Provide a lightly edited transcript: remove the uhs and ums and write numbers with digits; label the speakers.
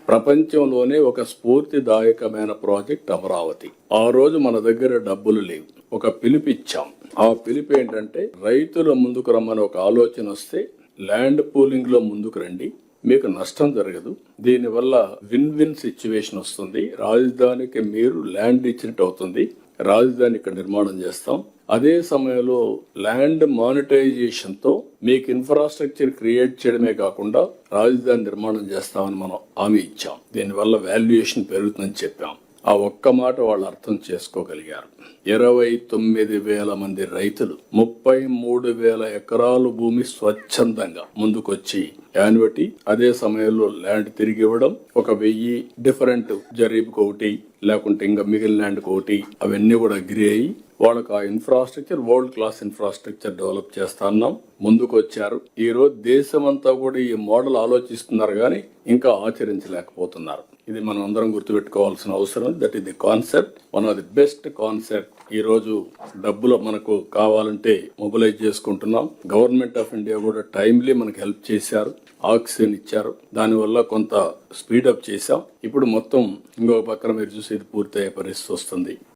Speaker 1: ప్రపంచంలోనే ఒక స్ఫూర్తిదాయకమైన ప్రాజెక్ట్ అమరావతి. ఆ రోజు మన దగ్గర డబ్బులు లేవు, ఒక పిలుపిచ్చాం. ఆ పిలుపు ఏంటంటే, రైతుల ముందుకు రమ్మని ఒక ఆలోచన వస్తే ల్యాండ్ పూలింగ్ లో ముందుకు రండి, మీకు నష్టం జరగదు, దీనివల్ల విన్ విన్ సిచ్యువేషన్ వస్తుంది, రాజధానికి మీరు ల్యాండ్ ఇచ్చినట్టు అవుతుంది, రాజధాని ఇక్కడ నిర్మాణం చేస్తాం, అదే సమయంలో ల్యాండ్ మానిటైజేషన్ తో మీకు ఇన్ఫ్రాస్ట్రక్చర్ క్రియేట్ చేయడమే కాకుండా రాజధాని నిర్మాణం చేస్తామని మనం హామీ ఇచ్చాం. దీనివల్ల వాల్యుయేషన్ పెరుగుతుందని చెప్పాం. ఆ ఒక్క మాట వాళ్ళు అర్థం చేసుకోగలిగారు. 29,000 మంది రైతులు 33,000 ఎకరాలు భూమి స్వచ్ఛందంగా ముందుకొచ్చి యాన్యుటీ, అదే సమయంలో ల్యాండ్ తిరిగి ఇవ్వడం, 1,000 డిఫరెంట్ జరీబ్కి ఒకటి, లేకుంటే ఇంకా మిగిలిన ల్యాండ్కి ఒకటి, అవన్నీ కూడా అగ్రి అయ్యి వాళ్ళకి ఆ infrastructure world class infrastructure develop చేస్తున్నాం. ముందుకు వచ్చారు. ఈ రోజు దేశమంతా కూడా ఈ మోడల్ ఆలోచిస్తున్నారు కానీ ఇంకా ఆచరించలేకపోతున్నారు. ఇది మనం అందరం గుర్తుపెట్టుకోవాల్సిన అవసరం. That is the concept, one of the best concept. ఈ రోజు డబ్బులు మనకు కావాలంటే మొబిలైజ్ చేసుకుంటున్నాం. గవర్నమెంట్ ఆఫ్ ఇండియా కూడా టైమ్లీ మనకు హెల్ప్ చేశారు, ఆక్సిజన్ ఇచ్చారు, దానివల్ల కొంత స్పీడప్ చేశాం. ఇప్పుడు మొత్తం ఇంకొక పక్కన మీరు చూసి ఇది పూర్తయ్యే పరిస్థితి వస్తుంది.